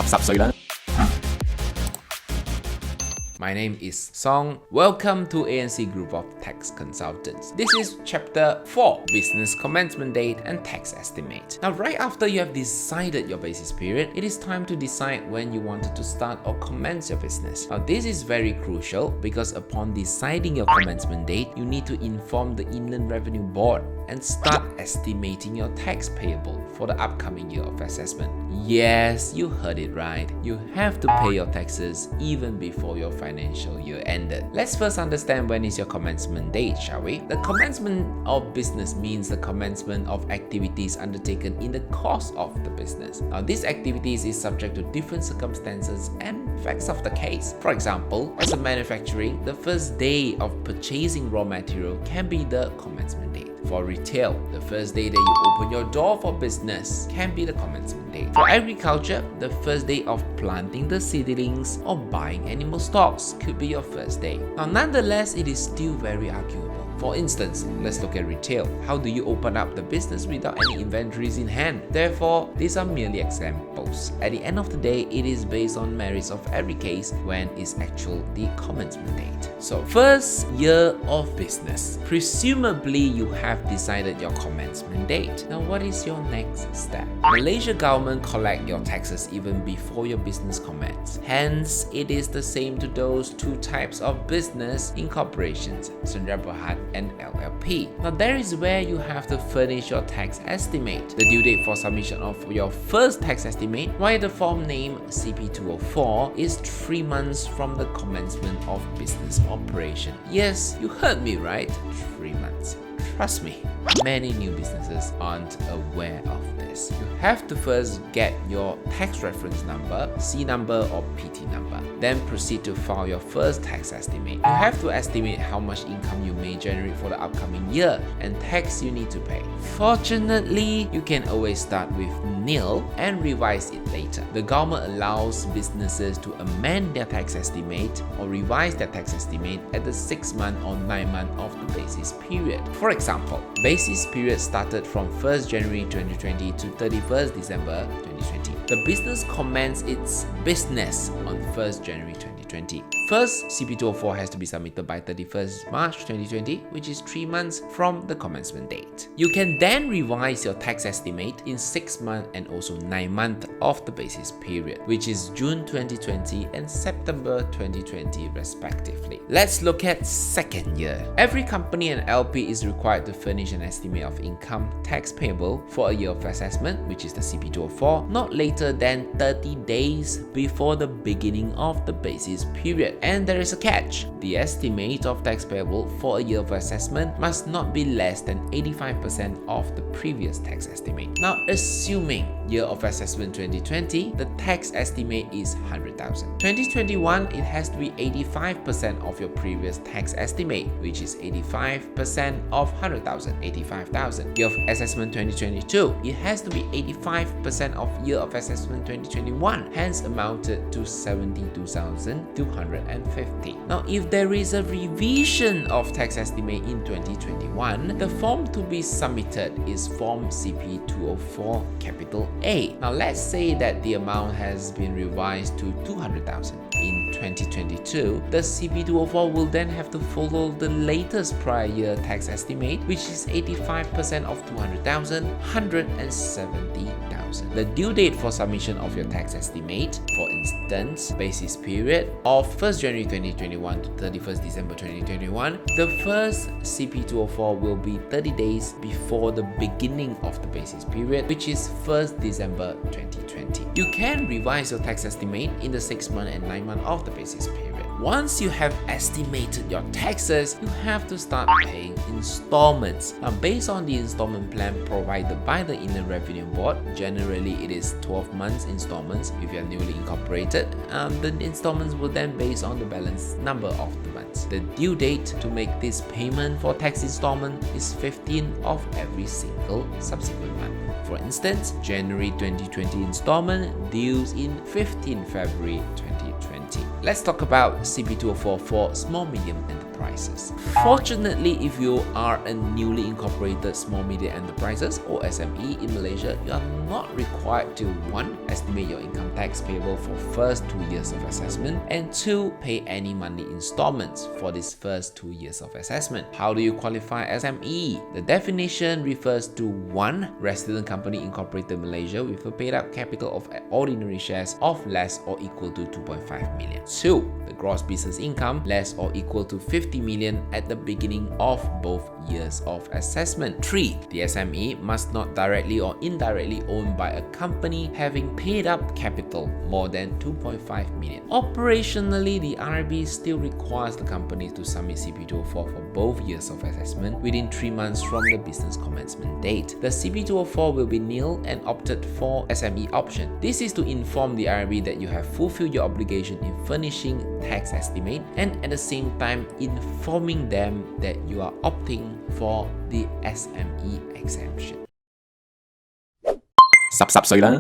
水啦。My name is Song. Welcome to ANC Group of Tax Consultants. This is Chapter 4, Business Commencement Date and Tax Estimate. Now, right after you have decided your basis period, it is time to decide when you wanted to start or commence your business. Now, this is very crucial because upon deciding your commencement date, you need to inform the Inland Revenue Board and start estimating your tax payable for the upcoming year of assessment. Yes, you heard it right. You have to pay your taxes even before your financial year ended. Let's first understand when is your commencement date, shall we? The commencement of business means the commencement of activities undertaken in the course of the business. Now, these activities is subject to different circumstances and facts of the case. For example, as a manufacturing, the first day of purchasing raw material can be the commencement date. For retail, the first day that you open your door for business can be the commencement date. For agriculture, the first day of planting the seedlings or buying animal stocks could be your first day. Now, nonetheless, it is still very arguable. For instance, let's look at retail. How do you open up the business without any inventories in hand? Therefore, these are merely examples. At the end of the day, it is based on merits of every case when is actual the commencement date. So, first year of business. Presumably, you have decided your commencement date. Now, what is your next step? Malaysia government collect your taxes even before your business commence. Hence, it is the same to those two types of business incorporations, Sendirian Berhad and LLP. Now, there is where you have to furnish your tax estimate. The due date for submission of your first tax estimate via the form named CP204 is 3 months from the commencement of business operation. Yes, you heard me right, 3 months. Trust me, many new businesses aren't aware of this. You have to first get your tax reference number, C number or PT number. Then proceed to file your first tax estimate. You have to estimate how much income you may generate for the upcoming year and tax you need to pay. Fortunately, you can always start with nil and revise it later. The government allows businesses to amend their tax estimate or revise their tax estimate at the 6 month or 9 month of the basis period. For example, basis period started from 1st January 2020 to 31st December 2020. The business commenced its business on 1st January 2020. First, CP204 has to be submitted by 31st March 2020, which is 3 months from the commencement date. You can then revise your tax estimate in 6 months and also 9 months of the basis period, which is June 2020 and September 2020 respectively. Let's look at second year. Every company and LP is required to furnish an estimate of income tax payable for a year of assessment, which is the CP204, not later than 30 days before the beginning of the basis period. And there is a catch. The estimate of tax payable for a year of assessment must not be less than 85% of the previous tax estimate. Now, assuming year of assessment 2020, the tax estimate is 100,000. 2021, it has to be 85% of your previous tax estimate, which is 85% of 100,000, 85,000. Year of assessment 2022, it has to be 85% of year of assessment 2021, hence amounted to 72,250. Now, if there is a revision of tax estimate in 2021, the form to be submitted is Form CP204 capital A. Now, let's say that the amount has been revised to 200,000. In 2022, the CP204 will then have to follow the latest prior year tax estimate, which is 85% of 200,000, 170,000. The due date for submission of your tax estimate, for instance, basis period of 1st January 2021 to 31st December 2021, the first CP204 will be 30 days before the beginning of the basis period, which is 1st December 2020. You can revise your tax estimate in the 6 month and 9 month of the basis period. Once you have estimated your taxes, you have to start paying installments. Now, based on the installment plan provided by the Inland Revenue Board, generally it is 12 months installments. If you are newly incorporated, the installments will then based on the balance number of the months. The due date to make this payment for tax installment is 15th of every single subsequent month. For instance, January 2020 installment dues in 15 February 2020. Let's talk about CP204 for small medium enterprise. enterprises. Fortunately, if you are a newly incorporated small medium enterprises or SME in Malaysia, you are not required to 1. Estimate your income tax payable for first 2 years of assessment, and 2. Pay any monthly installments for this first 2 years of assessment. How do you qualify as SME? The definition refers to 1. Resident company incorporated in Malaysia with a paid up capital of ordinary shares of less or equal to 2.5 million. 2. The gross business income less or equal to 50 million at the beginning of both years of assessment. 3. The SME must not directly or indirectly owned by a company having paid up capital more than 2.5 million. Operationally, the RIB still requires the company to submit CP204 for both years of assessment within 3 months from the business commencement date. The CP204 will be nil and opted for SME option. This is to inform the RIB that you have fulfilled your obligation in furnishing tax estimate, and at the same time informing them that you are opting for the SME exemption. Sắp sắp sửa